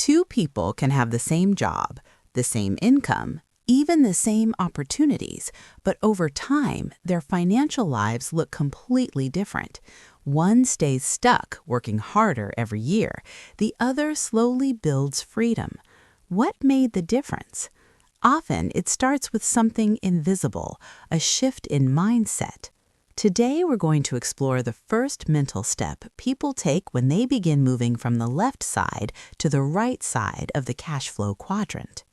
Two people can have the same job, the same income, even the same opportunities, but over time, their financial lives look completely different. One stays stuck, working harder every year. The other slowly builds freedom. What made the difference? Often, it starts with something invisible, a shift in mindset. Today, we're going to explore the first mental step people take when they begin moving from the left side to the right side of the cash flow quadrant.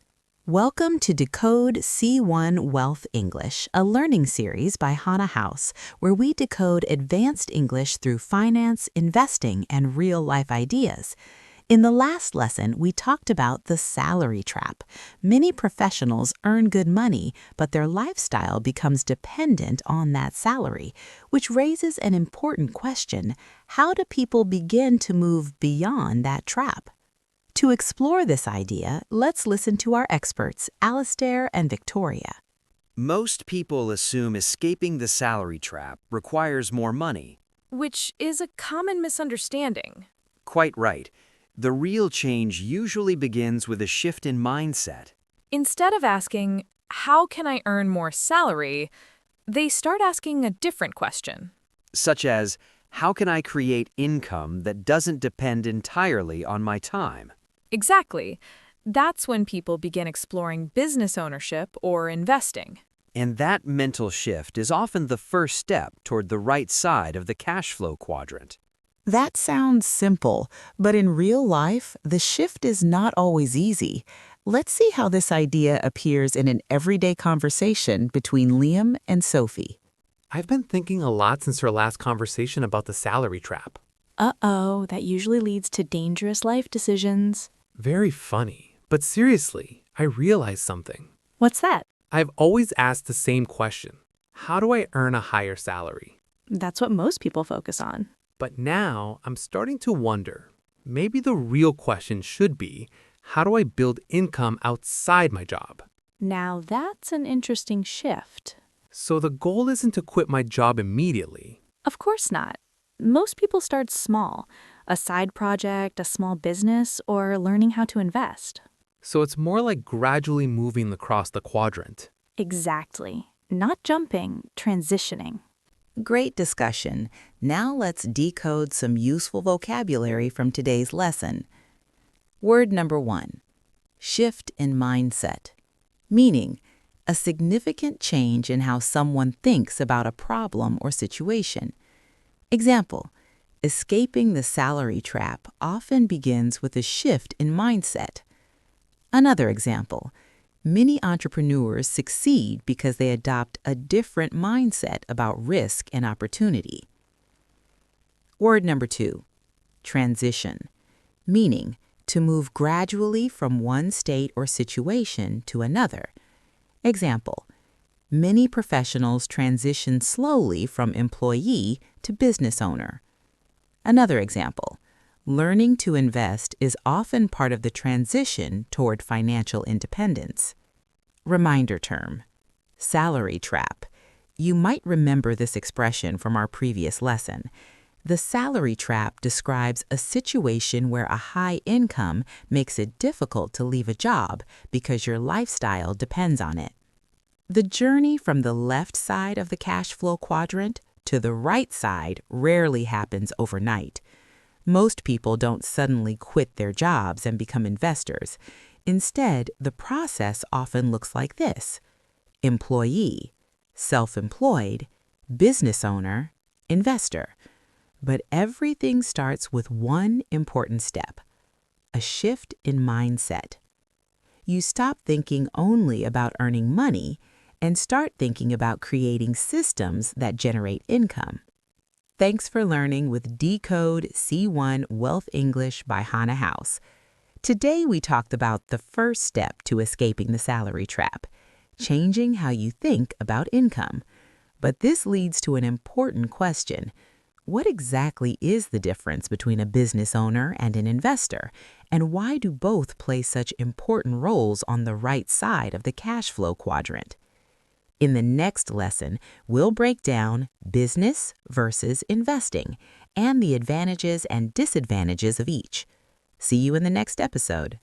Welcome to Decode C1 Wealth English, a learning series by Hana House, where we decode advanced English through finance, investing, and real-life ideas. In the last lesson, we talked about the salary trap. Many professionals earn good money, but their lifestyle becomes dependent on that salary, which raises an important question: how do people begin to move beyond that trap? To explore this idea, let's listen to our experts, Alistair and Victoria. Most people assume escaping the salary trap requires more money. Which is a common misunderstanding. Quite right. The real change usually begins with a shift in mindset. Instead of asking, how can I earn more salary, they start asking a different question. Such as, how can I create income that doesn't depend entirely on my time? Exactly. That's when people begin exploring business ownership or investing. And that mental shift is often the first step toward the right side of the cash flow quadrant. That sounds simple, but in real life, the shift is not always easy. Let's see how this idea appears in an everyday conversation between Liam and Sophie. I've been thinking a lot since our last conversation about the salary trap. Uh-oh, that usually leads to dangerous life decisions. Very funny. But seriously, I realized something. What's that? I've always asked the same question. How do I earn a higher salary? That's what most people focus on. But now I'm starting to wonder, maybe the real question should be, how do I build income outside my job? Now that's an interesting shift. So the goal isn't to quit my job immediately. Of course not. Most people start small, a side project, a small business, or learning how to invest. So it's more like gradually moving across the quadrant. Exactly. Not jumping, transitioning. Great discussion. Now let's decode some useful vocabulary from today's lesson. Word number 1, shift in mindset, meaning a significant change in how someone thinks about a problem or situation. Example, escaping the salary trap often begins with a shift in mindset. Another example, many entrepreneurs succeed because they adopt a different mindset about risk and opportunity. Word number 2, transition, meaning to move gradually from one state or situation to another. Example, many professionals transition slowly from employee to business owner. Another example, learning to invest is often part of the transition toward financial independence. Reminder term, salary trap. You might remember this expression from our previous lesson. The salary trap describes a situation where a high income makes it difficult to leave a job because your lifestyle depends on it. The journey from the left side of the cash flow quadrant to the right side rarely happens overnight. Most people don't suddenly quit their jobs and become investors. Instead, the process often looks like this: employee, self-employed, business owner, investor. But everything starts with one important step, a shift in mindset. You stop thinking only about earning money and start thinking about creating systems that generate income. Thanks for learning with Decode C1 Wealth English by Hana House. Today we talked about the first step to escaping the salary trap, changing how you think about income. But this leads to an important question. What exactly is the difference between a business owner and an investor, and why do both play such important roles on the right side of the cash flow quadrant? In the next lesson, we'll break down business versus investing and the advantages and disadvantages of each. See you in the next episode.